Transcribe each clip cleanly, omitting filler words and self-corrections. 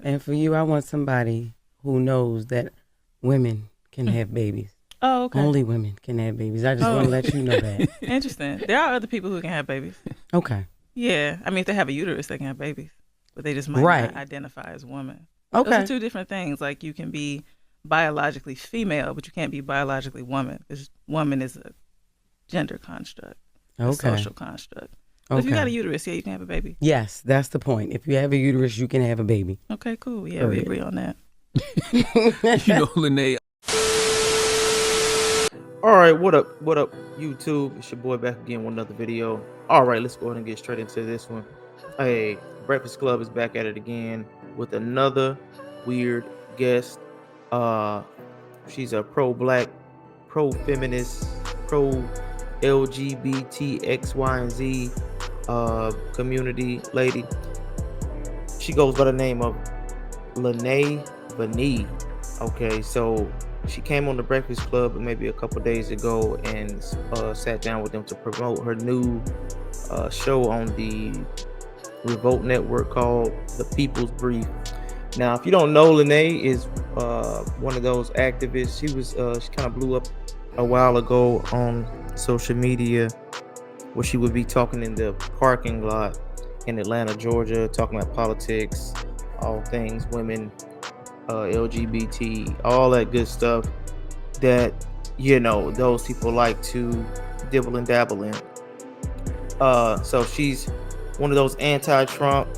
And for you, I want somebody who knows that women can have babies. Oh, okay. Only women can have babies. I just want to let you know that. Interesting. There are other people who can have babies. Okay. Yeah. I mean, if they have a uterus, they can have babies, but they just might Right. not identify as women. Okay. Those are two different things. Like you can be biologically female, but you can't be biologically woman because woman is a gender construct, a social construct. But if you got a uterus, yeah, you can have a baby. Yes, that's the point. If you have a uterus, you can have a baby. Okay, cool. Yeah, we agree on that. Lene. All right, what up, YouTube? It's your boy back again with another video. All right, let's go ahead and get straight into this one. Hey, Breakfast Club is back at it again with another weird guest. She's a pro-black, pro-feminist, pro-LGBT X, Y, and Z community lady. She goes by the name of Lene Vanee. Okay, so she came on the Breakfast Club maybe a couple days ago and sat down with them to promote her new show on the Revolt Network called The People's Brief. Now, if you don't know, Lene is one of those activists. She kind of blew up a while ago on social media where she would be talking in the parking lot in Atlanta, Georgia, talking about politics, all things women, LGBT, all that good stuff that, you know, those people like to dibble and dabble in. So she's one of those anti-Trump,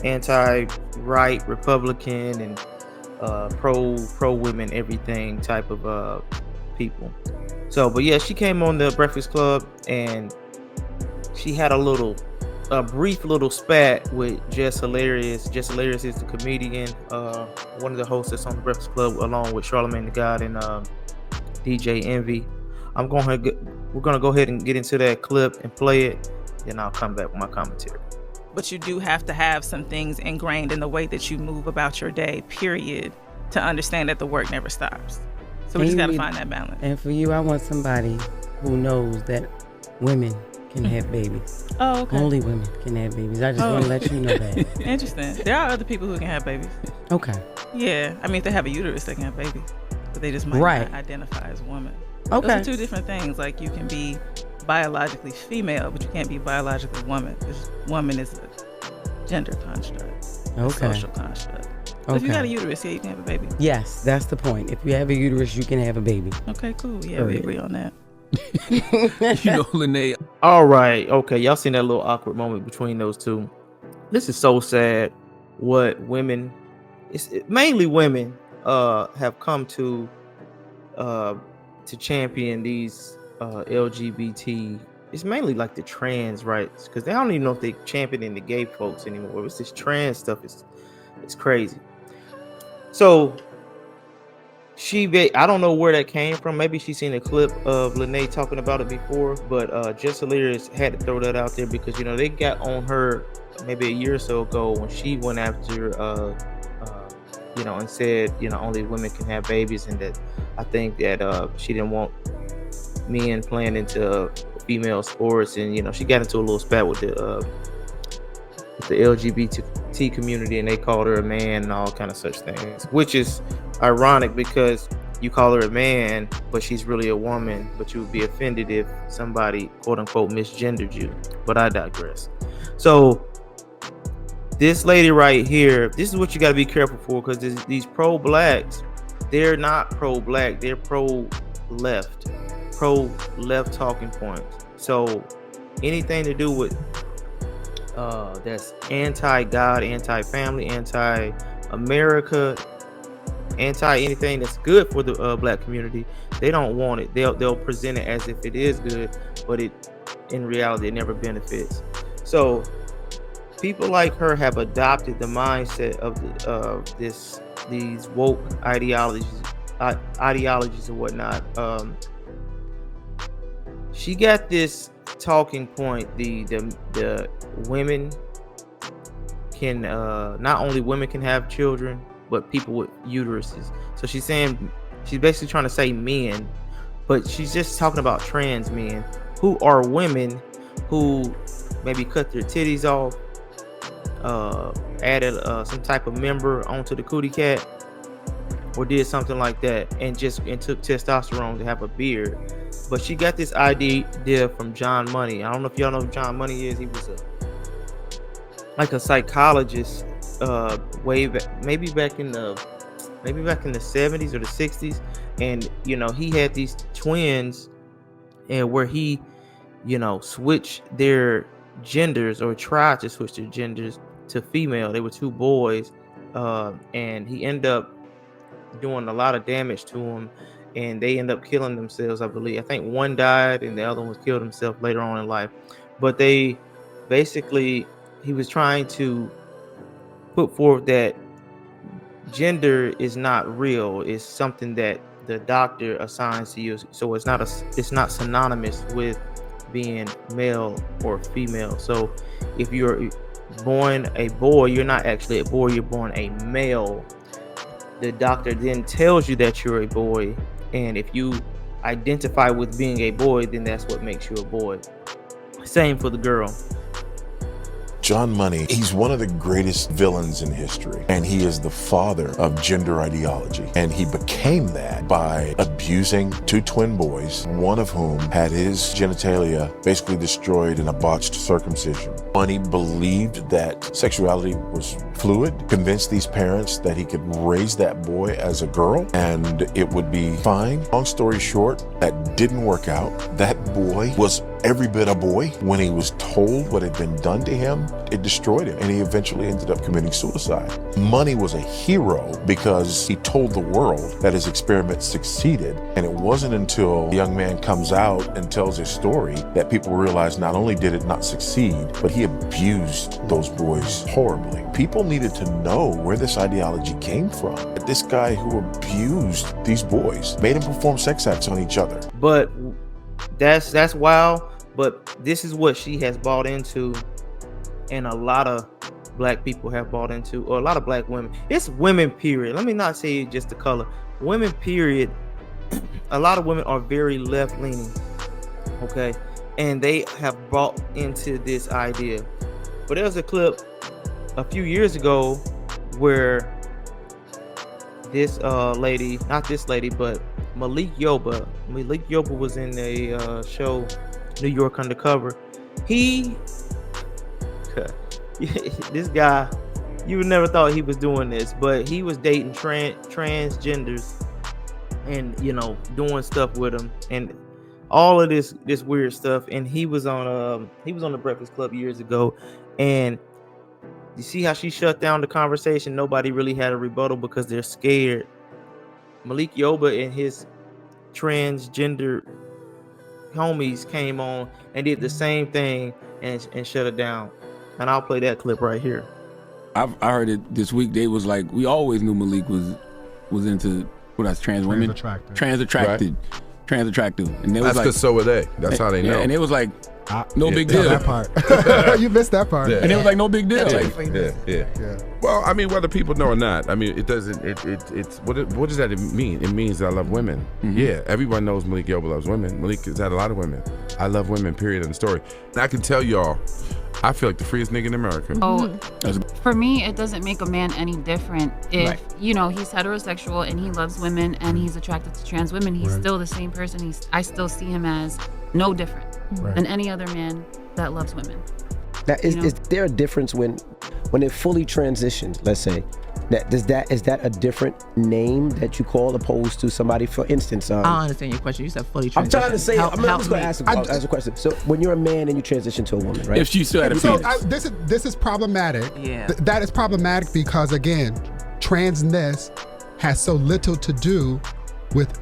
anti-right Republican and pro women everything type of people. So, but yeah, she came on the Breakfast Club and she had a brief little spat with Jess Hilarious. Jess Hilarious is the comedian, one of the hosts that's on the Breakfast Club, along with Charlamagne the God and DJ Envy. We're gonna go ahead and get into that clip and play it. Then I'll come back with my commentary. But you do have to have some things ingrained in the way that you move about your day, period, to understand that the work never stops. So we just got to find that balance. And for you, I want somebody who knows that women can have babies. Oh, okay. Only women can have babies. I just want to let you know that. Interesting. There are other people who can have babies. Okay. Yeah. I mean, if they have a uterus, they can have babies, but they just might not identify as women. Okay. Those are two different things. Like you can be biologically female, but you can't be biologically woman because woman is a gender construct, a social construct. So if you got a uterus, yeah, you can have a baby. Yes, that's the point. If you have a uterus, you can have a baby. Okay, cool. Yeah, we agree on that. Lene. All right. Okay, y'all seen that little awkward moment between those two. This is so sad. What women, mainly women, have come to champion these LGBT. It's mainly like the trans rights, because they don't even know if they championing the gay folks anymore. It's this trans stuff. It's crazy. So I don't know where that came from. Maybe she's seen a clip of Lene talking about it before, but Jess Hilarious had to throw that out there because, you know, they got on her maybe a year or so ago when she went after you know, and said, you know, only women can have babies, and that I think that she didn't want men playing into female sports, and, you know, she got into a little spat with the LGBT community, and they called her a man and all kind of such things, which is ironic because you call her a man, but she's really a woman. But you would be offended if somebody quote unquote misgendered you. But I digress. So this lady right here, this is what you got to be careful for, because these pro-blacks, they're not pro-black, they're pro-left talking points. So anything to do with that's anti-God, anti-family, anti-America, anti-anything that's good for the black community, they don't want it. They'll present it as if it is good, but in reality it never benefits. So people like her have adopted the mindset of these woke ideologies and whatnot. She got this talking point, the women can not only women can have children, but people with uteruses. So she's basically trying to say men, but she's just talking about trans men who are women who maybe cut their titties off, added some type of member onto the cootie cat, or did something like that, and took testosterone to have a beard. But she got this idea from John Money. I don't know if y'all know who John Money is. He was a psychologist way back, maybe back in the 70s or the 60s, and he had these twins, and where he switched their genders, or tried to switch their genders to female. They were two boys, and he ended up doing a lot of damage to them, and they end up killing themselves, I believe. I think one died and the other one was killed himself later on in life. But he was trying to put forth that gender is not real. It's something that the doctor assigns to you. So it's not synonymous with being male or female. So if you're born a boy, you're not actually a boy, you're born a male. The doctor then tells you that you're a boy, and if you identify with being a boy, then that's what makes you a boy. Same for the girl. John Money, he's one of the greatest villains in history, and he is the father of gender ideology. And he became that by abusing two twin boys, one of whom had his genitalia basically destroyed in a botched circumcision. Money believed that sexuality was fluid, convinced these parents that he could raise that boy as a girl and it would be fine. Long story short, that didn't work out. That boy was every bit a boy. When he was told what had been done to him, it destroyed him, and he eventually ended up committing suicide. Money was a hero because he told the world that his experiment succeeded, and it wasn't until the young man comes out and tells his story that people realize not only did it not succeed, but he abused those boys horribly. People needed to know where this ideology came from. This guy who abused these boys, made them perform sex acts on each other. But that's wild. But this is what she has bought into, and a lot of black people have bought into, or a lot of black women. It's women, period. Let me not say just the color. Women, period. A lot of women are very left-leaning, okay? And they have bought into this idea. But there was a clip a few years ago where this lady, not this lady, but Malik Yoba was in a show, New York Undercover. This guy, you would never thought he was doing this, but he was dating transgenders and doing stuff with them and all of this weird stuff. And he was on the Breakfast Club years ago, and you see how she shut down the conversation. Nobody really had a rebuttal because they're scared. Malik Yoba and his transgender homies came on and did the same thing and shut it down. And I'll play that clip right here. I heard it this week. They was like, we always knew Malik was into trans women, trans attracted. And they was that's because so were they. That's how they know. And it was like, no big deal. That part. You missed that part. Yeah. And it was like, no big deal. Yeah. Well, I mean, whether people know or not, I mean, it doesn't. It's what does that mean? It means that I love women. Mm-hmm. Yeah, everyone knows Malik Yoba loves women. Malik has had a lot of women. I love women. Period. In the story. And I can tell y'all, I feel like the freest nigga in America. Oh, for me, it doesn't make a man any different if he's heterosexual and he loves women and he's attracted to trans women. He's still the same person. I still see him as no different than any other man that loves women. That is there a difference when it fully transitions? Let's say is that a different name that you call opposed to somebody? For instance, I don't understand your question. You said fully transition. I'm trying to say. I'm just going to ask a question. So when you're a man and you transition to a woman, right? If she still had a penis. This is problematic. Yeah. That is problematic because again, transness has so little to do with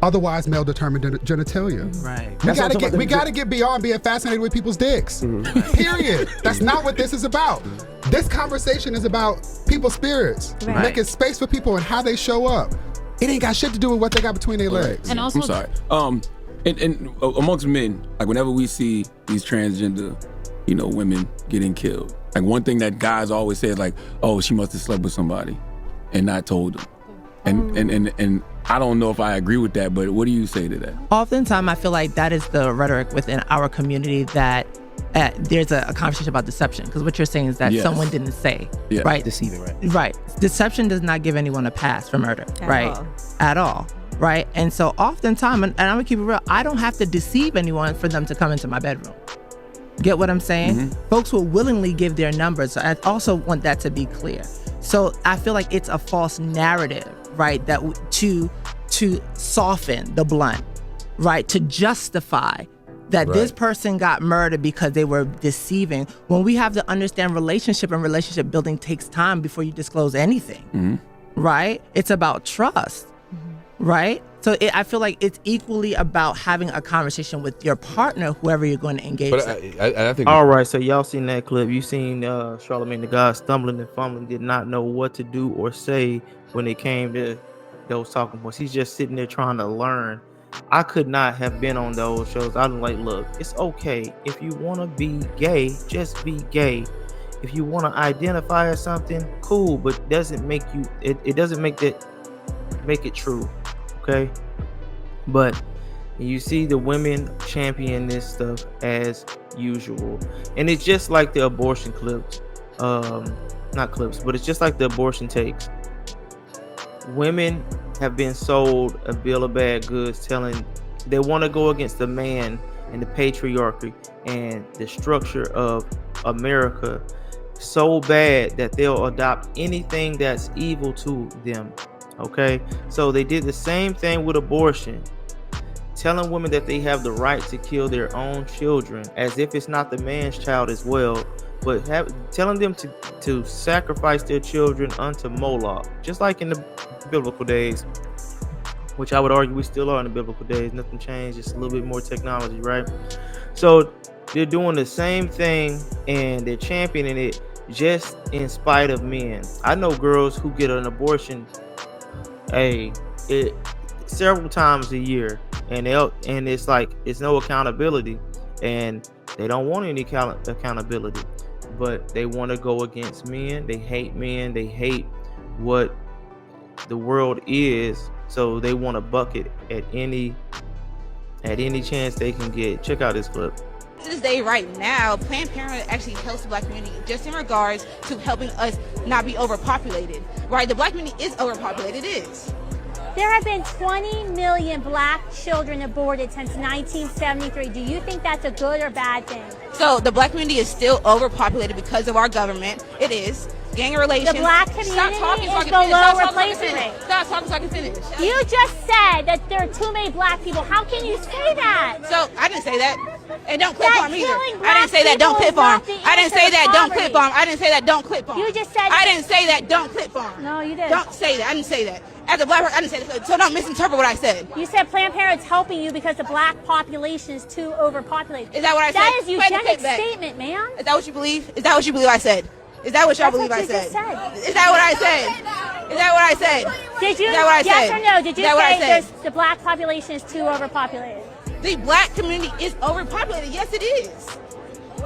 otherwise male-determined genitalia. Right. We gotta get beyond being fascinated with people's dicks. Mm-hmm. Period. That's not what this is about. This conversation is about people's spirits, making space for people and how they show up. It ain't got shit to do with what they got between their legs. And also, I'm sorry. And amongst men, like whenever we see these transgender, women getting killed, like one thing that guys always say is like, "Oh, she must have slept with somebody and not told them." And I don't know if I agree with that, but what do you say to that? Oftentimes, I feel like that is the rhetoric within our community that there's a conversation about deception, because what you're saying is that someone didn't say, right? Deceiving, right? Right. Deception does not give anyone a pass for murder, at all. Right. And so oftentimes, and I'm gonna keep it real, I don't have to deceive anyone for them to come into my bedroom. Get what I'm saying? Mm-hmm. Folks will willingly give their numbers. So I also want that to be clear. So I feel like it's a false narrative, right? That to soften the blunt, right? To justify that this person got murdered because they were deceiving. When we have to understand relationship and relationship building takes time before you disclose anything, right? It's about trust, right? So I feel like it's equally about having a conversation with your partner, whoever you're going to engage with. I think. All right, so y'all seen that clip. You seen Charlamagne the God stumbling and fumbling, did not know what to do or say when it came to those talking points. He's just sitting there trying to learn. I could not have been on those shows. I'm like, look, it's okay. If you want to be gay, just be gay. If you want to identify as something, cool, but it doesn't make you, it doesn't make it true. Okay. But you see the women champion this stuff as usual. And it's just like the abortion clips. Not clips, but it's just like the abortion takes. Women have been sold a bill of bad goods telling they want to go against the man and the patriarchy and the structure of America so bad that they'll adopt anything that's evil to them. Okay, so they did the same thing with abortion, telling women that they have the right to kill their own children as if it's not the man's child as well, but telling them to sacrifice their children unto Moloch, just like in the biblical days, which I would argue we still are in the biblical days. Nothing changed, just a little bit more technology, right? So they're doing the same thing and they're championing it just in spite of men. I know girls who get an abortion several times a year, and it's like it's no accountability, and they don't want any accountability, but they want to go against men. They hate men. They hate what the world is, so they want to buck it at any chance they can get. Check out this clip. To this day right now, Planned Parenthood actually helps the Black community just in regards to helping us not be overpopulated, right? The Black community is overpopulated, it is. There have been 20 million Black children aborted since 1973. Do you think that's a good or bad thing? So the Black community is still overpopulated because of our government. It is. Gang relations. The Black community is below replacement rate. Stop talking so I can finish. You just said that there are too many Black people. How can you say that? So I didn't say that. And don't clip farm either. I didn't say that don't clip farm. I didn't say that don't clip farm. I didn't say that don't clip farm. You just said I didn't say that don't clip farm. No, you didn't. Don't say that. I didn't say that. As a Black person, I didn't say that. So don't misinterpret what I said. You said Planned Parenthood's helping you because the Black population is too overpopulated. Is that what I said? That is eugenic statement, man. Is that what you believe? Is that what you believe I said? Is that what y'all believe I said? Is that what I said? Is that what I said? Did you? Is that what I yes said? Or no? Did you say the Black population is too overpopulated? The Black community is overpopulated. Yes, it is.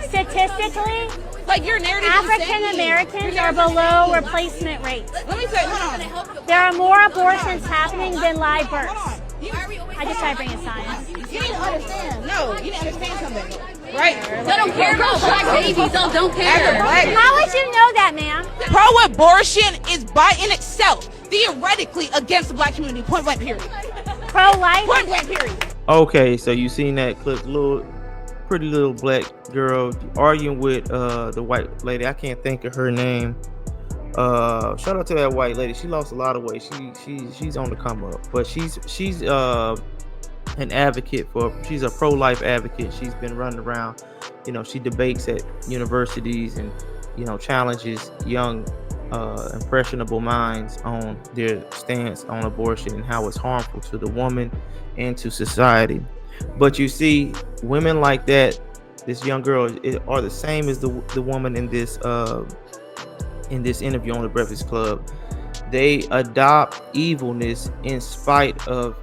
Statistically, like your narrative, African Americans are below replacement rates. Let me say, hold on. There are more abortions happening than live births. I just tried to bring in science. You need to understand. No, you need to understand something, right? They don't care about Black babies. Don't care. How would you know that, ma'am? Pro-abortion is by in itself theoretically against the Black community. Point blank. Period. Pro-life. Point blank. Period. Okay, so you seen that clip, pretty little Black girl arguing with the white lady. I can't think of her name. Shout out to that white lady. She lost a lot of weight. She's on the come up, but she's an advocate she's a pro-life advocate. She's been running around, she debates at universities and challenges young impressionable minds on their stance on abortion and how it's harmful to the woman and to society. But you see women like that, this young girl, are the same as the woman in this interview on the Breakfast Club. They adopt evilness in spite of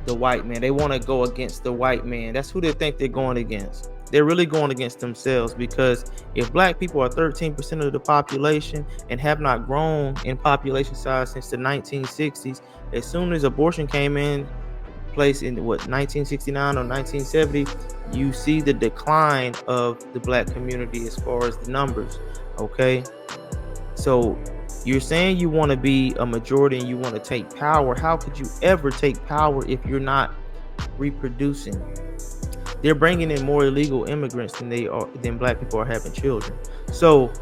the white man. They want to go against the white man. That's who they think they're going against. They're really going against themselves, because if Black people are 13% of the population and have not grown in population size since the 1960s, as soon as abortion came in, place in 1969 or 1970, you see the decline of the black community as far as the numbers. Okay, so you're saying you want to be a majority and you want to take power. How could you ever take power if you're not reproducing? They're bringing in more illegal immigrants than black people are having children. So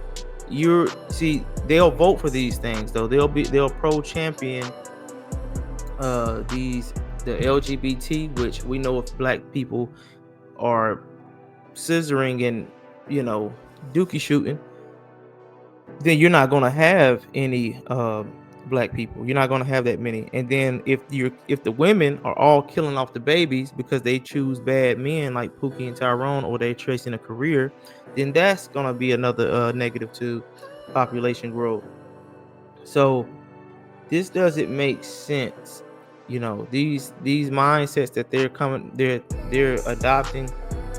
they'll vote for these things though. They'll pro champion the LGBT, which we know if black people are scissoring and dookie shooting, then you're not going to have any black people. You're not going to have that many. And then if the women are all killing off the babies because they choose bad men like Pookie and Tyrone, or they're chasing a career, then that's going to be another negative to population growth. So this doesn't make sense. These mindsets that they're adopting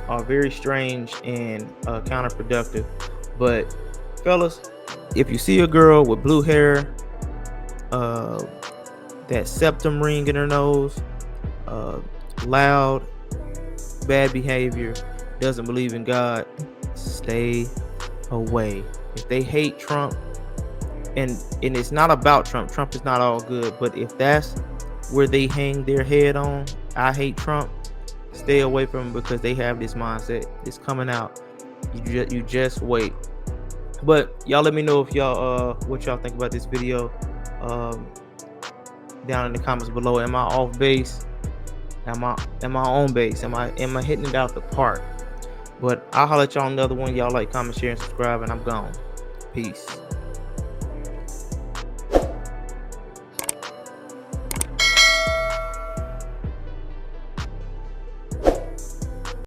are very strange and counterproductive. But fellas, if you see a girl with blue hair, that septum ring in her nose, loud, bad behavior, doesn't believe in God, stay away. If they hate Trump, and it's not about Trump is not all good, but if that's where they hang their head on, I hate Trump, stay away from them, because they have this mindset. It's coming out. You just wait. But y'all let me know if y'all what y'all think about this video down in the comments below. Am I off base? Am I on base? Am I hitting it out the park? But I'll holler at y'all on another one. Y'all like, comment, share, and subscribe, and I'm gone. Peace.